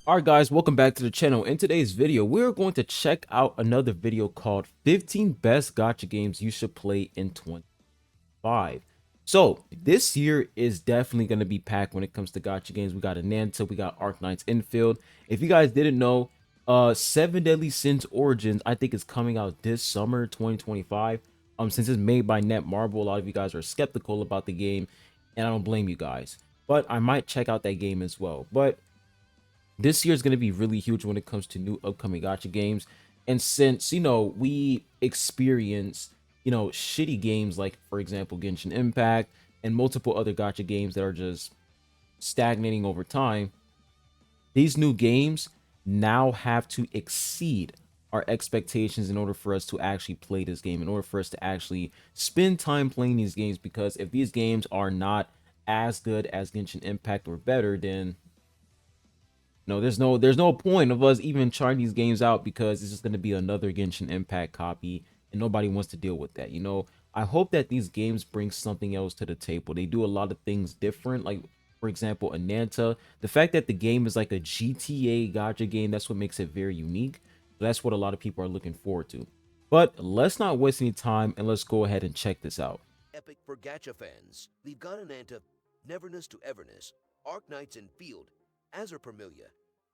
Alright guys, welcome back to the channel. In today's video, we're going to check out another video called 15 Best Gacha Games You Should Play in 2025. So, this year is definitely going to be packed when it comes to gacha games. We got Ananta, we got Arknights Infield. If you guys didn't know, Seven Deadly Sins Origins, I think is coming out this summer, 2025. Since it's made by Netmarble, a lot of you guys are skeptical about the game, and I don't blame you guys. But I might check out that game as well. But this year is going to be really huge when it comes to new upcoming gacha games. And since, we experience, shitty games like, for example, Genshin Impact and multiple other gacha games that are just stagnating over time, these new games now have to exceed our expectations in order for us to actually play this game, in order for us to actually spend time playing these games. Because if these games are not as good as Genshin Impact or better, then there's no point of us even trying these games out, because it's just going to be another Genshin Impact copy, and nobody wants to deal with that. I hope that these games bring something else to the table. They do a lot of things different, like, for example, Ananta. The fact that the game is like a GTA gacha game, that's what makes it very unique. So that's what a lot of people are looking forward to. But let's not waste any time, and let's go ahead and check this out. Epic for gacha fans. We've got Ananta, Neverness to Everness, Arknights in Field, Azur Lane,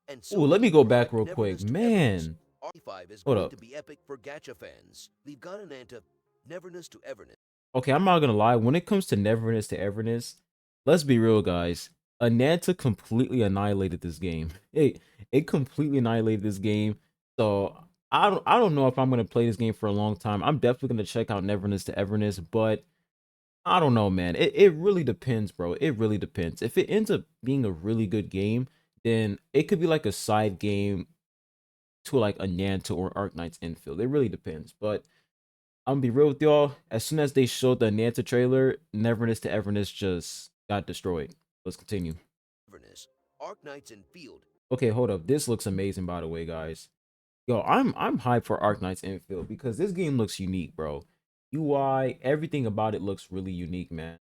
and so Ooh, let me many go more back like real quick. Neverness to Everness. Man, R5 is hold going up. to be epic for gacha fans. We've got Ananta, Neverness to Everness. Okay, I'm not gonna lie. When it comes to Neverness to Everness, let's be real, guys. Ananta completely annihilated this game. It completely annihilated this game. So I don't know if I'm gonna play this game for a long time. I'm definitely gonna check out Neverness to Everness, but I don't know, man. It really depends, bro. It really depends. If it ends up being a really good game, then it could be like a side game to like Ananta or Arknights Infield. It really depends. But I'm gonna be real with y'all. As soon as they showed the Nanta trailer, Neverness to Everness just got destroyed. Let's continue. Everness, Arknights in Field. Okay, hold up. This looks amazing, by the way, guys. Yo, I'm hyped for Arknights Infield because this game looks unique, bro. UI, everything about it looks really unique, man.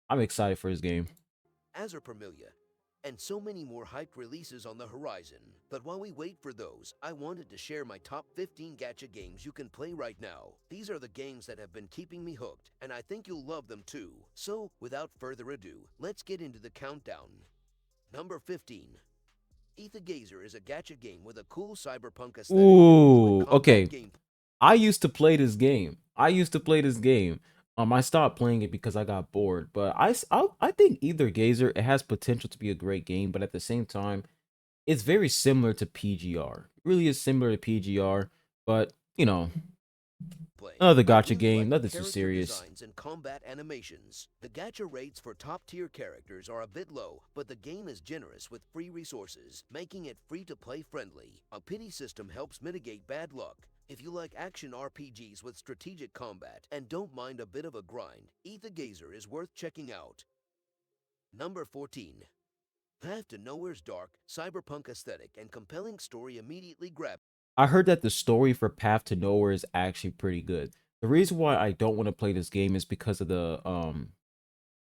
I'm excited for this game. Azur Lane, and so many more hyped releases on the horizon. But while we wait for those, I wanted to share my top 15 gacha games you can play right now. These are the games that have been keeping me hooked, and I think you'll love them too. So, without further ado, let's get into the countdown. Number 15. Aether Gazer is a gacha game with a cool cyberpunk aesthetic. Ooh, okay. I used to play this game. I stopped playing it because I got bored. But I think Aether Gazer, it has potential to be a great game, but at the same time, it's very similar to PGR. It really is similar to PGR, but another I gacha really game, like nothing the too character serious. designs and combat animations. The gacha rates for top-tier characters are a bit low, but the game is generous with free resources, making it free-to-play friendly. A pity system helps mitigate bad luck. If you like action RPGs with strategic combat and don't mind a bit of a grind, Aether Gazer is worth checking out. Number 14. Path to Nowhere's dark, cyberpunk aesthetic and compelling story immediately grab. I heard that the story for Path to Nowhere is actually pretty good. The reason why I don't want to play this game is because of the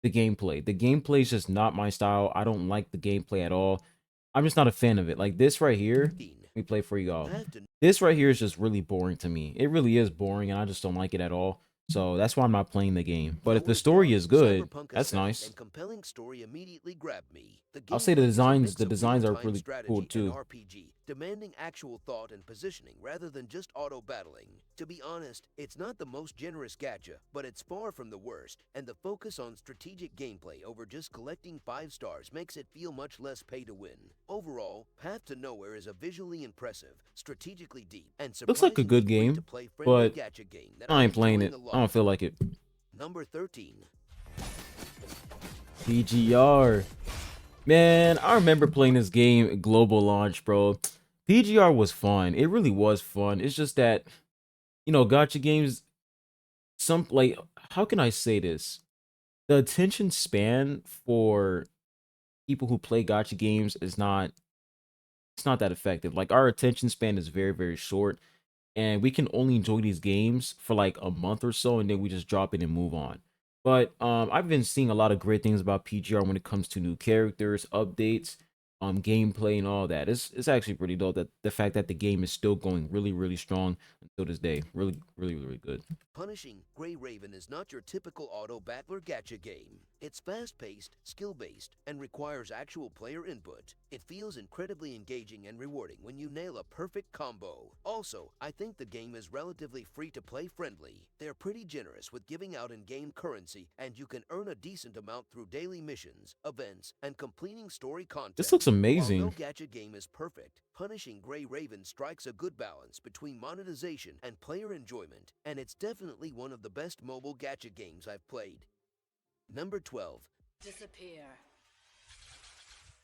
gameplay. The gameplay is just not my style. I don't like the gameplay at all. I'm just not a fan of it. Like this right here, 15. let me play for y'all. Path to This right here is just really boring to me. It really is boring, and I just don't like it at all. So that's why I'm not playing the game. But if the Nowhere's story dark, is good, cyberpunk that's aesthetic nice. and compelling story immediately grabbed me. The I'll say the gameplay is a designs, mix the of designs are real-time really cool strategy and too. RPG, demanding actual thought and positioning rather than just auto-battling. To be honest, it's not the most generous gacha, but it's far from the worst, and the focus on strategic gameplay over just collecting 5 stars makes it feel much less pay-to-win. Overall, Path to Nowhere is a visually impressive, strategically deep, and Looks like a good surprisingly game, free-to-play friendly but gacha game that I I'm ain't playing enjoying it. a I don't lot. feel like it. Number 13. PGR. Man, I remember playing this game at global launch, bro. PGR was fun. It really was fun. It's just that, gacha games, some like, how can I say this? The attention span for people who play gacha games is not, it's not that effective. Like our attention span is very, very short, and we can only enjoy these games for like a month or so, and then we just drop it and move on. But I've been seeing a lot of great things about PGR when it comes to new characters, updates. gameplay and all that. It's actually pretty dope that the fact that the game is still going really strong until this day. Really good. Punishing Grey Raven is not your typical auto battler gacha game. It's fast-paced, skill-based, and requires actual player input. It feels incredibly engaging and rewarding when you nail a perfect combo. Also, I think the game is relatively free-to-play friendly. They're pretty generous with giving out in-game currency, and you can earn a decent amount through daily missions, events, and completing story This content. looks While no amazing. gacha game is perfect, Punishing Grey Raven strikes a good balance between monetization and player enjoyment, and it's definitely one of the best mobile gacha games I've played. Number 12. Disappear.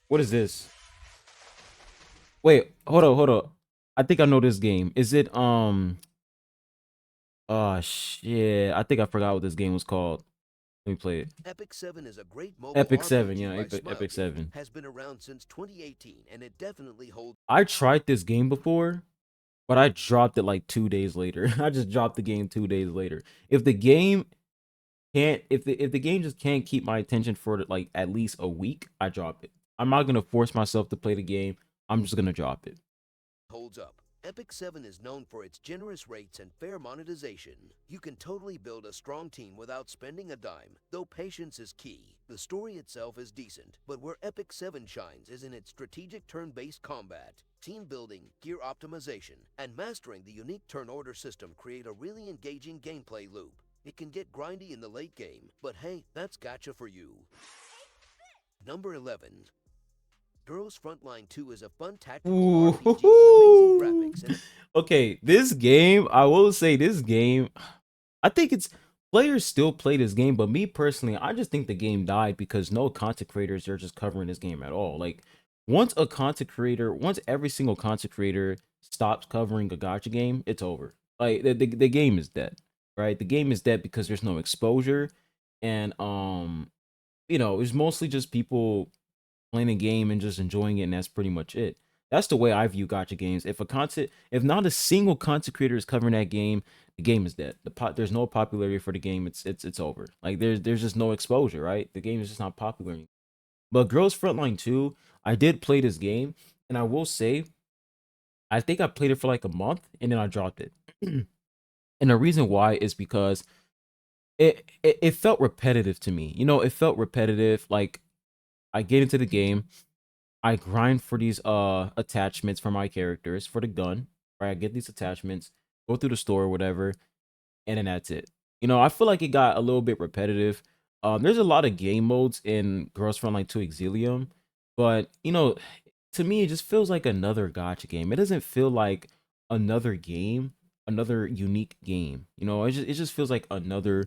What is this? Wait, hold up. I think I know this game. Is it oh shit. I think I forgot what this game was called. Let me play it. Epic 7 is a great mobile Epic 7, RPG yeah, by Epic Smile 7. has been around since 2018, and it definitely holds. I tried this game before, but I dropped it like 2 days later. I just dropped the game 2 days later. If the game can't, if the game just can't keep my attention for like at least a week, I drop it. I'm not gonna force myself to play the game. I'm just gonna drop it. Holds up. Epic 7 is known for its generous rates and fair monetization. You can totally build a strong team without spending a dime, though patience is key. The story itself is decent, but where Epic 7 shines is in its strategic turn-based combat. Team building, gear optimization, and mastering the unique turn order system create a really engaging gameplay loop. It can get grindy in the late game, but hey, that's gacha for you. Number 11. Girls Frontline 2 is a fun tactical RPG with amazing graphics and Okay, this game, I will say this game, I think it's players still play this game, but me personally, I just think the game died because no content creators are just covering this game at all. Like once every single content creator stops covering a gacha game, it's over. Like the game is dead, right? The game is dead because there's no exposure, and it's mostly just people playing a game and just enjoying it, and that's pretty much it. That's the way I view gacha games. If not a single content creator is covering that game, the game is dead. There's no popularity for the game. It's over. Like there's just no exposure, right? The game is just not popular anymore. But Girls Frontline 2, I did play this game, and I will say, I think I played it for like a month, and then I dropped it. And the reason why is because it felt repetitive to me. It felt repetitive. Like I get into the game, I grind for these attachments for my characters for the gun. Right, I get these attachments, go through the store or whatever, and then that's it. I feel like it got a little bit repetitive. There's a lot of game modes in Girls Frontline 2 Exilium, but to me it just feels like another gotcha game. It doesn't feel like another game, another unique game. It just feels like another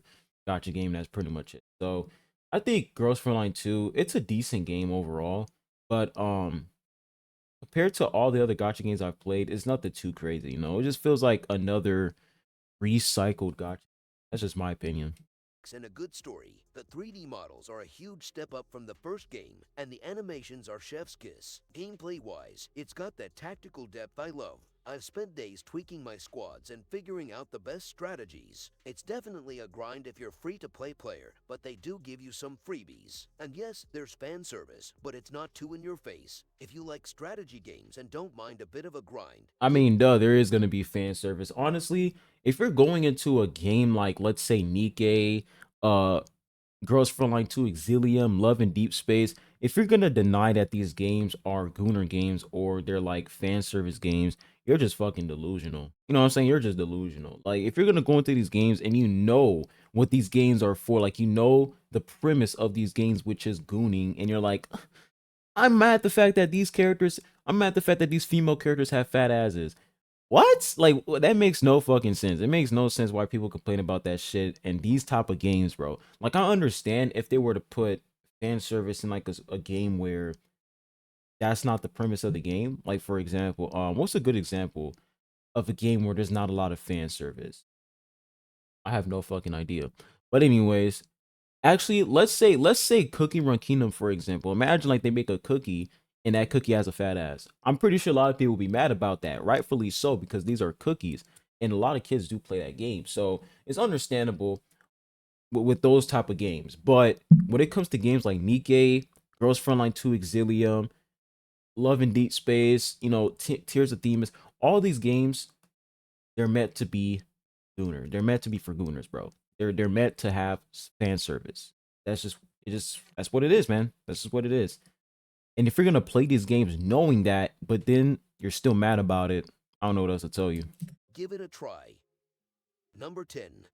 gotcha game. That's pretty much it. So I think Girls Frontline 2, it's a decent game overall, but compared to all the other gotcha games I've played, it's nothing too crazy. It just feels like another recycled gotcha. That's just my opinion. and a good story. The 3D models are a huge step up from the first game, and the animations are chef's kiss. Gameplay-wise, it's got that tactical depth I love. I've spent days tweaking my squads and figuring out the best strategies. It's definitely a grind if you're free-to-play player, but they do give you some freebies. And yes, there's fan service, but it's not too in your face. If you like strategy games and don't mind a bit of a grind, I mean, duh, there is gonna be fan service. Honestly, if you're going into a game like, let's say, Nikke, uh, Girls Frontline 2 Exilium, Love and Deep Space, if you're gonna deny that these games are Gooner games or they're like fan service games, you're just fucking delusional. You know what I'm saying? You're just delusional. Like, if you're gonna go into these games and you know what these games are for, like the premise of these games, which is gooning, and you're like, I'm mad at the fact that these female characters have fat asses. What? Like, that makes no fucking sense. It makes no sense why people complain about that shit in these type of games, bro. Like, I understand if they were to put fan service in like a game where that's not the premise of the game. Like, for example, what's a good example of a game where there's not a lot of fan service? I have no fucking idea. But anyways, actually, let's say Cookie Run Kingdom, for example. Imagine like they make a cookie and that cookie has a fat ass. I'm pretty sure a lot of people will be mad about that, rightfully so, because these are cookies, and a lot of kids do play that game. So it's understandable with those type of games. But when it comes to games like Nikke, Girls Frontline 2 Exilium, Love and Deep Space, you know, Tears of Themis, all these games, they're meant to be gooner. They're meant to be for gooners, bro. They're meant to have fan service. That's just that's what it is, man. That's just what it is. And if you're gonna play these games knowing that, but then you're still mad about it, I don't know what else to tell you. Give it a try. Number 10.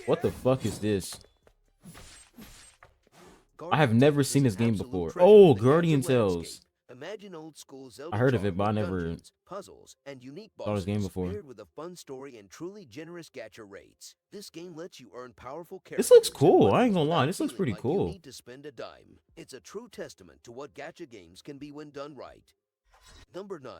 What the fuck is this? I have Guardian never Tales seen is this an game absolute before. treasure Oh, in the Guardian Azur Tales. landscape. Imagine old school Zelda I heard of charm it, but I with never dungeons, puzzles, and unique saw this game bosses, before. paired with a fun story and truly generous gacha rates. This game lets you earn powerful This characters looks and cool. I ain't weapons gonna lie. without This looks feeling pretty like you cool. need to spend a dime. It's a true testament to what gacha games can be when done right. Number 9.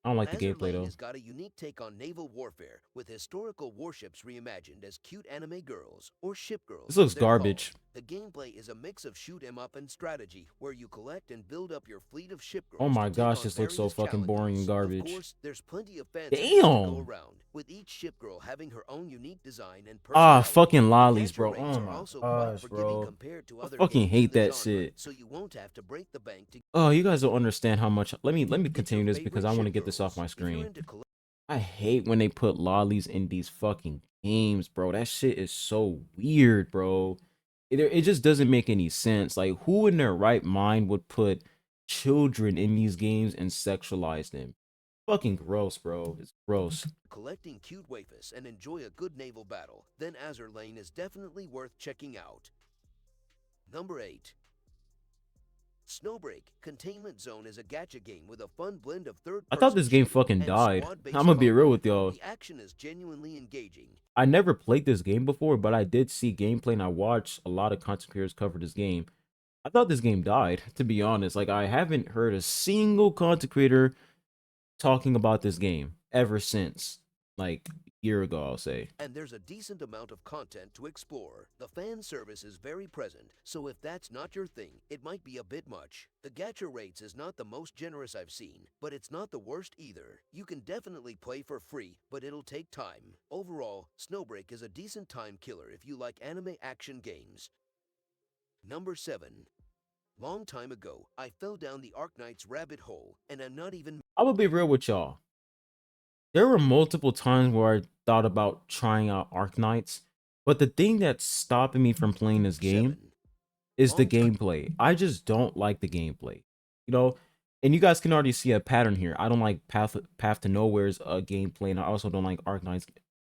I don't like the Azur gameplay Lane though. has got a unique take on naval warfare, with historical warships reimagined as cute anime girls, or ship girls This looks as they're called. garbage. The gameplay is a mix of shoot 'em up and strategy, where you collect and build up your fleet of ship girls. Oh my to take gosh, on this looks so various fucking boring and challenges. garbage. Of course, there's plenty of fan service to go Damn. around, with each ship girl having her own unique design and Ah, personality. fucking lollies, Gacha bro. rates Oh are my also quite gosh, forgiving bro. compared to I other fucking games hate in the that genre, shit. so you won't have to break the bank to Oh, you guys don't understand how much. Let me get continue your this because favorite I want to ship get this off girls. my If you're screen. into I hate when they put lollies in these fucking games, bro. That shit is so weird, bro. It just doesn't make any sense. Like, who in their right mind would put children in these games and sexualize them? Fucking gross, bro. It's gross. collecting cute waifus and enjoy a good naval battle, then Azur Lane is definitely worth checking out. Number 8. Snowbreak Containment Zone is a gacha game with a fun blend of I third-person thought this game shooting fucking and died. squad-based I'm gonna be real combat. with y'all. The action is genuinely engaging. I never played this game before, but I did see gameplay and I watched a lot of content creators cover this game. I thought this game died, to be honest. Like, I haven't heard a single content creator talking about this game ever since, like, a year ago, I'll say. And there's a decent amount of content to explore. The fan service is very present, so if that's not your thing, it might be a bit much. The gacha rates is not the most generous I've seen, but it's not the worst either. You can definitely play for free, but it'll take time. Overall, Snowbreak is a decent time killer if you like anime action games. Number 7. Long time ago, I fell down the Arknights rabbit hole, and I'm not even I will be real with y'all. There were multiple times where I thought about trying out Arknights, but the thing that's stopping me from playing this game 7. is the Long time gameplay. I just don't like the gameplay. You know, and you guys can already see a pattern here. I don't like Path to Nowhere's gameplay, and I also don't like Arknight's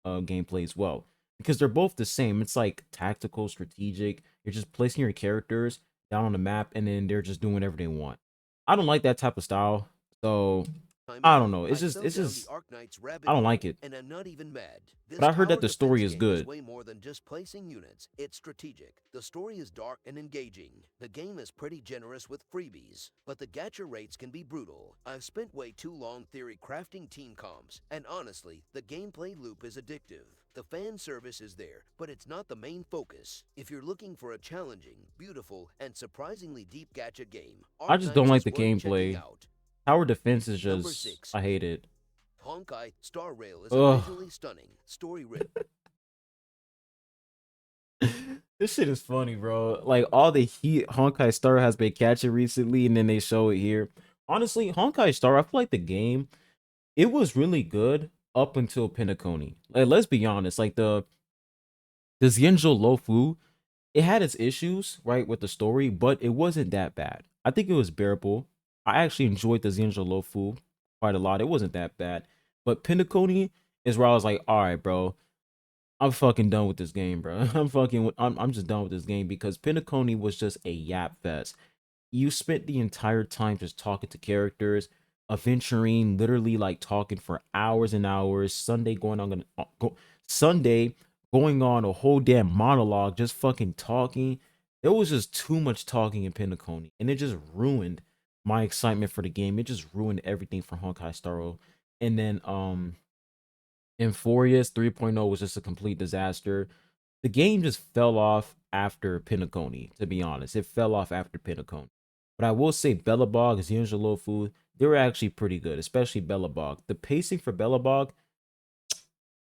gameplay as well. Because they're both the same. It's like tactical, strategic. You're just placing your characters down on the map, and then they're just doing whatever they want. I don't like that type of style. So time I ago, don't know. I It's fell just down the Arknights rabbit I don't hole, like it. and I'm not even mad. This But I heard that tower the defense story is game good. way more than just placing units. It's strategic. The story is dark and engaging. The game is pretty generous with freebies, but the gacha rates can be brutal. I've spent way too long theory crafting team comps, and honestly, the gameplay loop is addictive. The fan service is there, but it's not the main focus. If you're looking for a challenging, beautiful, and surprisingly deep gacha game, I just don't Arknights like is the worth checking gameplay. out. Tower defense is Number just 6. I hate it. Honkai Star Rail is a Ugh. visually stunning, story rich. This shit is funny, bro. Like, all the heat Honkai Star has been catching recently, and then they show it here. Honestly, Honkai Star, I feel like the game, it was really good up until Pinacone. Like, let's be honest, like the Zenjo Lofu, it had its issues, right, with the story, but it wasn't that bad. I think it was bearable. I actually enjoyed the Zenjo Lofu quite a lot. It wasn't that bad. But Pinacone is where I was like, all right, bro, I'm fucking done with this game, bro. I'm just done with this game because Pinacone was just a yap fest. You spent the entire time just talking to characters, adventuring, literally like talking for hours and hours. Sunday going on a whole damn monologue, just fucking talking. There was just too much talking in Pinacone, and it just ruined my excitement for the game. It just ruined everything for Honkai Star Rail. And then Infurious 3.0 was just a complete disaster. The game just fell off after Pinacone, to be honest. It fell off after Pinacone. But I will say Bellabog, Zenjo Food, they were actually pretty good, especially Bellabog. The pacing for Bellabog,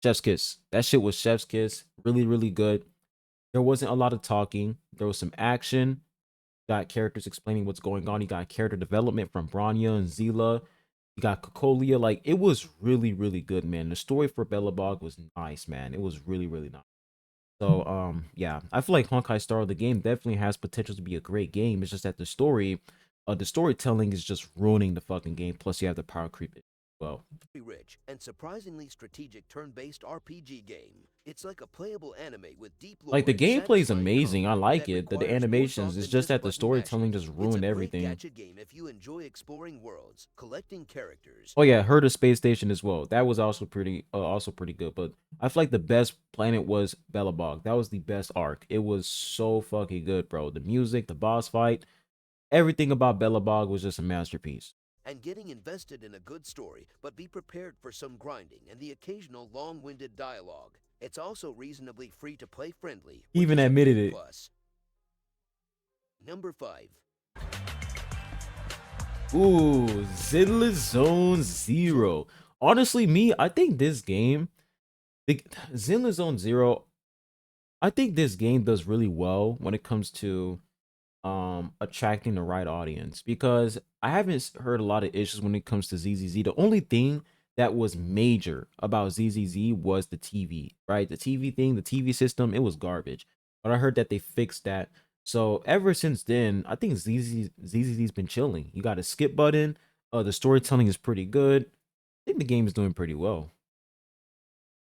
chef's kiss. That shit was chef's kiss. Really, really good. There wasn't a lot of talking. There was some action. got characters explaining what's going on. You got character development from Bronya and Zila. You got Kokolia. Like, it was really, really good, man. The story for Belobog was nice, man. It was really, really nice. So, yeah, I feel like Honkai Star, the game definitely has potential to be a great game. It's just that the storytelling is just ruining the fucking game. Plus, you have the power creep as well. Rich and surprisingly strategic turn-based RPG game. It's like a playable anime with deep Like, the lore and gameplay is satisfying amazing. I combat like that it. The requires more animations. thought It's than just just that the button mashing. storytelling just It's a ruined great everything. gacha game if you enjoy exploring worlds, collecting characters. Oh yeah, Heard of Space Station as well. That was also pretty good. But I feel like the best planet was Belobog. That was the best arc. It was so fucking good, bro. The music, the boss fight, everything about Belobog was just a masterpiece. And getting invested in a good story, but be prepared for some grinding and the occasional long-winded dialogue. It's also reasonably free-to-play friendly, He which even is a admitted big it. plus. Number 5. Ooh, Zenless Zone Zero. Honestly, I think this game, the Zenless Zone Zero, I think this game does really well when it comes to attracting the right audience, because I haven't heard a lot of issues when it comes to ZZZ. The only thing that was major about ZZZ was the TV, right? The TV thing, the TV system, it was garbage. But I heard that they fixed that. So ever since then, I think ZZZ's been chilling. You got a skip button. The storytelling is pretty good. I think the game is doing pretty well.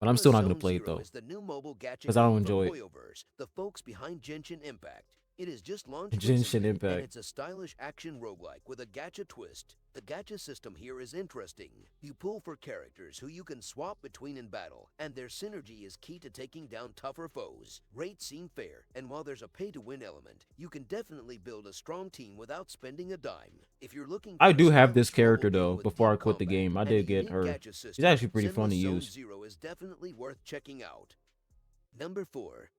But I'm Zenless still not gonna Zone play it Zero though, is the new mobile gacha because I don't game from enjoy it. hoyoverse, the folks behind Genshin Impact. It is just launched Genshin recently, and Impact. it's a stylish action roguelike with a gacha twist. The gacha system here is interesting. You pull for characters who you can swap between in battle, and their synergy is key to taking down tougher foes. Rates seem fair, and while there's a pay-to-win element, you can definitely build a strong team without spending a dime. If you're looking I for a do have this stylish mobile character game though. with Before I deep quit the combat game, I and a did get unique her. gacha She's system, actually pretty fun Zenless to Zone use. Zero is definitely worth checking out. Number 4.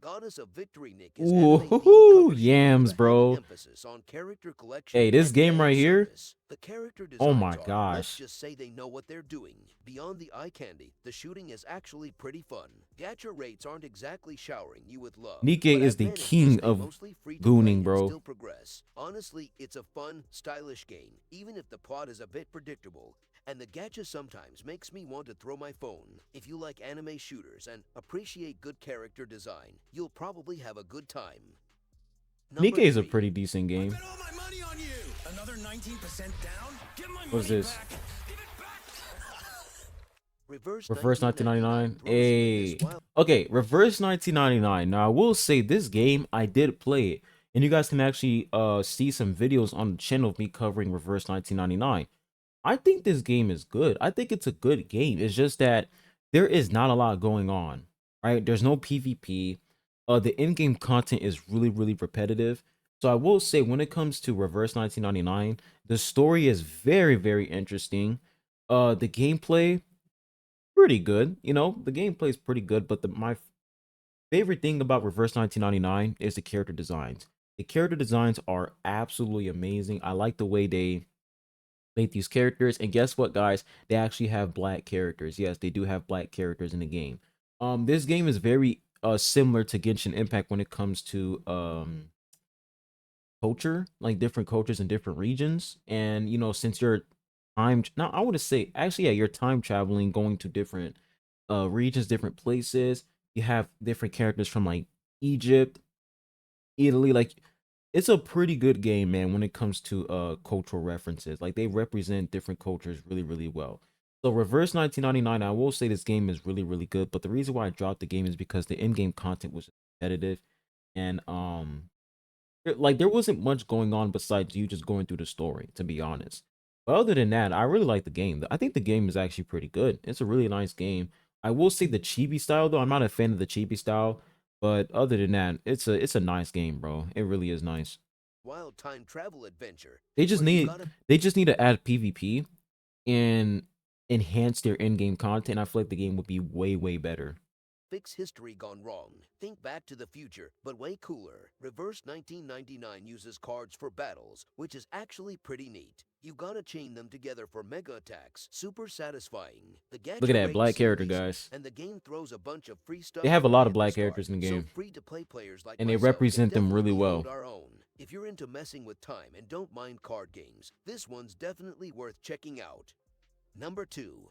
Goddess of Victory Nikke's anime theme Ooh, cover sheet with yams, a heavy bro. emphasis on character collection Hey, this and game fan right here. service. The character Oh designs my are, let's gosh. just say they know what they're doing. Beyond the eye candy, the shooting is actually pretty fun. Gacha rates aren't exactly showering you with love, Nikke but is I've the managed to king stay of mostly free to play gooning, and bro. still progress. Honestly, it's a fun, stylish game, even if the plot is a bit predictable. And the gacha sometimes makes me want to throw my phone. If you like anime shooters and appreciate good character design, you'll probably have a good time. Nikke Number is a 3. pretty decent I game. bet all my money on you. Another 19% down? Get my What's money this? back. Give it back. Reverse Reverse 1999. 1999 throws you in Hey. this wild Okay, Reverse 1999. Now I will say this game I did play it. And you guys can actually see some videos on the channel of me covering Reverse 1999. I think this game is good. I think it's a good game. It's just that there is not a lot going on, right? There's no PvP. The in-game content is really, really repetitive. So I will say when it comes to Reverse 1999, the story is very, very interesting. The gameplay, pretty good. You know, the gameplay is pretty good, but my favorite thing about Reverse 1999 is the character designs. The character designs are absolutely amazing. I like the way they made these characters, and guess what, guys? They actually have black characters. Yes, they do have black characters in the game. This game is very similar to Genshin Impact when it comes to culture, like different cultures in different regions. And you know, since you're now I want to say actually, yeah, you're time traveling, going to different regions, different places. You have different characters from like Egypt, Italy. Like, it's a pretty good game, man, when it comes to cultural references. Like, they represent different cultures really, really well. So Reverse 1999, I will say this game is really, really good. But the reason why I dropped the game is because the in-game content was repetitive, and like, there wasn't much going on besides you just going through the story, to be honest. But other than that, I really like the game. I think the game is actually pretty good. It's a really nice game. I will say the chibi style though, I'm not a fan of the chibi style. But other than that, it's a nice game, bro. It really is nice. wild time travel adventure They just where you need gotta they just need to add PvP and enhance their in-game content. I feel like the game would be way, way better. fix history gone wrong. Think Back to the Future, but way cooler. Reverse 1999 uses cards for battles, which is actually pretty neat. You gotta chain them together for mega attacks. Super satisfying. The Look at gacha that rates black seem character, decent, guys. and the game throws a bunch of free stuff They have a for lot free of at black start, characters in the so game, free-to-play players like and they myself can represent them really definitely well. hold our own. If you're into messing with time and don't mind card games, this one's definitely worth checking out. Number 2.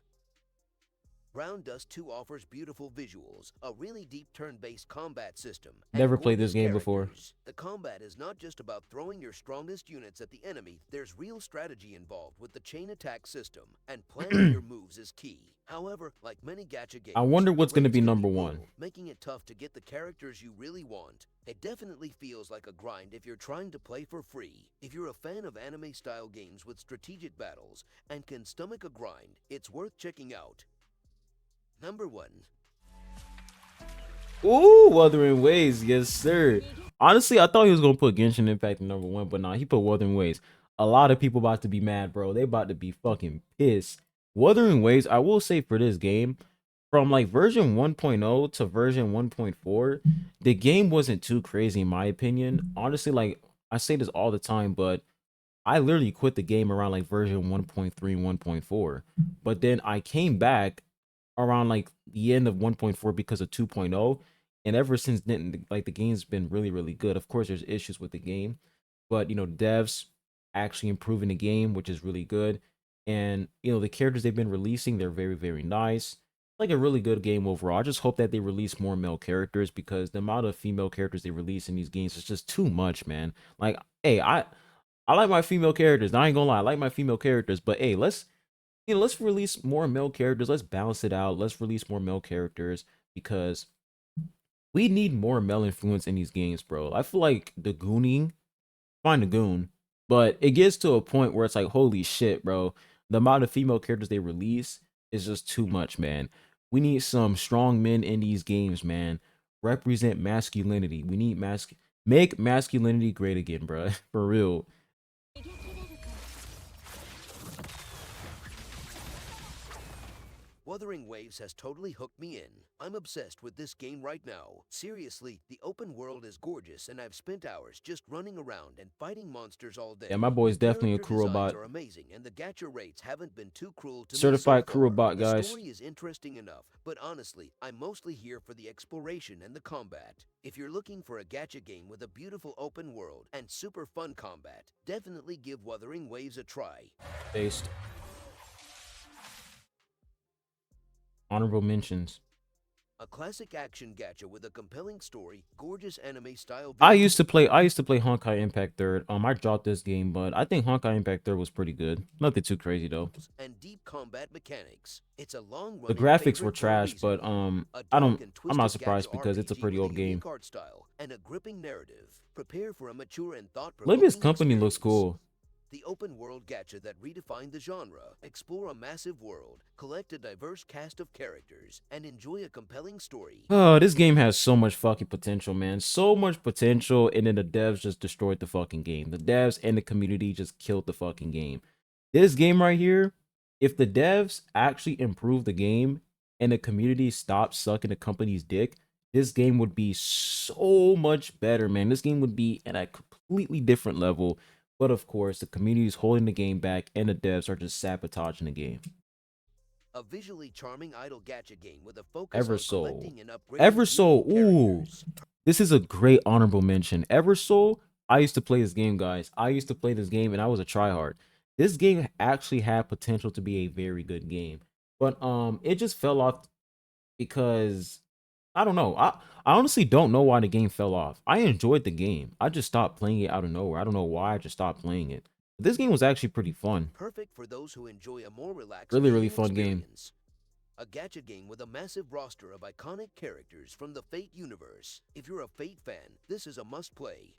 Ground Dust 2 offers beautiful visuals, a really deep turn-based combat system, and Never played this gorgeous game before. characters. The combat is not just about throwing your strongest units at the enemy, there's real strategy involved with the chain attack system, and planning your moves is key. However, like many gacha games, I wonder what's the going to raids be can number brutal, 1. making it tough to get the characters you really want. It definitely feels like a grind if you're trying to play for free. If you're a fan of anime-style games with strategic battles and can stomach a grind, it's worth checking out. Number 1. Ooh, Wuthering Waves, yes sir. Honestly, I thought he was gonna put Genshin Impact in number 1, but nah, he put Wuthering Waves. A lot of people about to be mad, bro. They about to be fucking pissed. Wuthering Waves, I will say for this game, from like version 1.0 to version 1.4, the game wasn't too crazy in my opinion. Honestly, like I say this all the time, but I literally quit the game around like version 1.3, 1.4. But then I came back around like the end of 1.4 because of 2.0, and ever since then, like the game's been really really good. Of course there's issues with the game, but you know, devs actually improving the game, which is really good. And you know, the characters they've been releasing, they're very very nice. Like a really good game overall. I just hope that they release more male characters, because the amount of female characters they release in these games is just too much, man. Like, hey, I like my female characters, I ain't gonna lie, I like my female characters, but hey, let's release more male characters. Let's balance it out. Let's release more male characters, because we need more male influence in these games, bro. I feel like the gooning, fine the goon, but it gets to a point where it's like, holy shit, bro. The amount of female characters they release is just too much, man. We need some strong men in these games, man. Represent masculinity. We need make masculinity great again, bro. For real. Wuthering Waves has totally hooked me in. I'm obsessed with this game right now. Seriously, the open world is gorgeous, and I've spent hours just running around and fighting monsters all day. Yeah, my boy's The definitely a character crew designs robot. are amazing, and the gacha rates haven't been too cruel to me Certified so crew far. robot, The guys. story is interesting enough, but honestly, I'm mostly here for the exploration and the combat. If you're looking for a gacha game with a beautiful open world and super fun combat, definitely give Wuthering Waves a try. Based. Honorable mentions. A classic action gacha with a compelling story, gorgeous anime style. I used to play Honkai Impact Third. I dropped this game, but I think Honkai Impact Third was pretty good. Nothing too crazy though. And deep combat mechanics. It's a long The graphics were trash, but I'm not surprised because it's a pretty old game. Art style and a gripping narrative. Prepare for a mature and Limit thought-provoking Company looks experience. cool. The open world gacha that redefined the genre. Explore a massive world, collect a diverse cast of characters, and enjoy a compelling story. Oh, this game has so much fucking potential, man. So much potential, and then the devs just destroyed the fucking game. The devs and the community just killed the fucking game. This game right here, if the devs actually improve the game and the community stopped sucking the company's dick, this game would be so much better, man. This game would be at a completely different level. But of course, the community is holding the game back, and the devs are just sabotaging the game. A visually charming idle gacha game with a focus on collecting and upgrading Eversoul, ooh. characters. This is a great honorable mention. Eversoul, I used to play this game, guys. I used to play this game, and I was a tryhard. This game actually had potential to be a very good game. But it just fell off because I don't know. I honestly don't know why the game fell off. I enjoyed the game. I just stopped playing it out of nowhere. I don't know why, I just stopped playing it. But this game was actually pretty fun. Perfect for those who enjoy a more relaxed, Really fun game. A gacha game with a massive roster of iconic characters from the Fate universe. If you're a Fate fan, this is a must-play.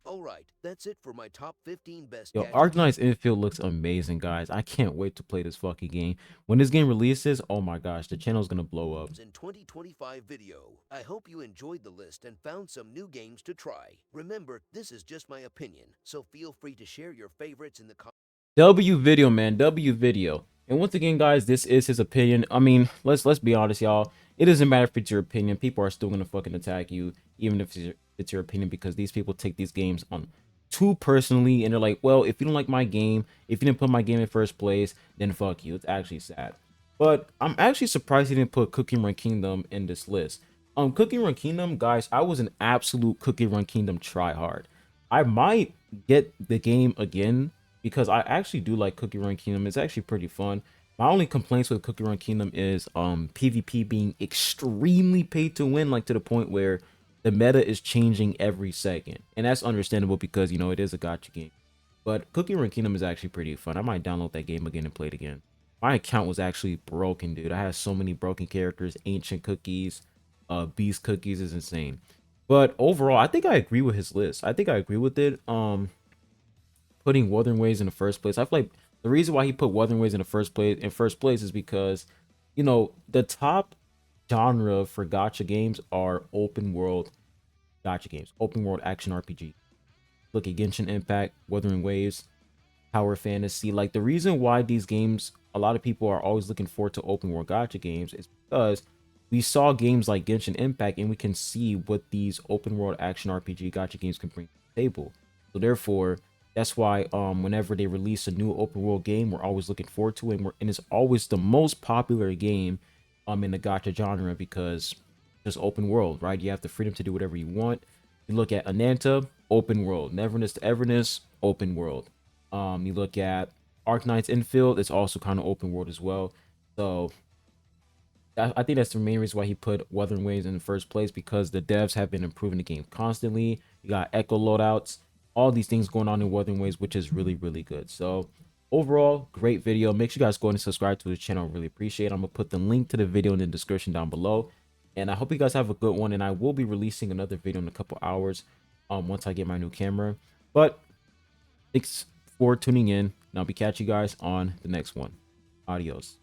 Alright, that's it for my top 15 best Yo, gacha Arknights Infield looks amazing, guys. I can't wait to play this fucking game. When this game releases, oh my gosh, the channel's gonna blow up. in 2025 video. I hope you enjoyed the list and found some new games to try. Remember, this is just my opinion, so feel free to share your favorites in the comments. W video, man. W video. And once again, guys, this is his opinion. I mean, let's be honest, y'all. it doesn't matter if it's your opinion. People are still gonna fucking attack you, even if it's your opinion, because these people take these games on too personally, and they're like, well, if you don't like my game, if you didn't put my game in first place, then fuck you. It's actually sad. But I'm actually surprised he didn't put Cookie Run Kingdom in this list. Cookie Run Kingdom, guys, I was an absolute Cookie Run Kingdom tryhard. I might get the game again because I actually do like Cookie Run Kingdom. It's actually pretty fun. My only complaints with Cookie Run Kingdom is PvP being extremely paid to win, like to the point where the meta is changing every second. And that's understandable because, you know, it is a gacha game. But Cookie Run Kingdom is actually pretty fun. I might download that game again and play it again. My account was actually broken, dude. I had so many broken characters, ancient cookies, beast cookies is insane. But overall, I think I agree with his list. I think I agree with it. Putting Wuthering Waves in the first place. I feel like the reason why he put Wuthering Waves in the first place is because, you know, the top genre for gacha games are open world gacha games, open world action RPG. Look at Genshin Impact, Wuthering Waves, Tower Fantasy. Like, the reason why these games, a lot of people are always looking forward to open world gacha games is because we saw games like Genshin Impact and we can see what these open world action RPG gacha games can bring to the table. So therefore, that's why whenever they release a new open world game, we're always looking forward to it, and it's always the most popular game in the gacha genre because it's open world, right? You have the freedom to do whatever you want. You look at Ananta, open world. Neverness to Everness, open world. You look at Arknights Infield, it's also kind of open world as well. So I think that's the main reason why he put Wuthering Waves in the first place, because the devs have been improving the game constantly. You got echo loadouts, all these things going on in Wuthering Waves, which is really, really good. So overall, great video. Make sure you guys go and subscribe to the channel. Really appreciate it. I'm gonna put the link to the video in the description down below. And I hope you guys have a good one. And I will be releasing another video in a couple hours once I get my new camera. But thanks for tuning in, and I'll be catching you guys on the next one. Adios.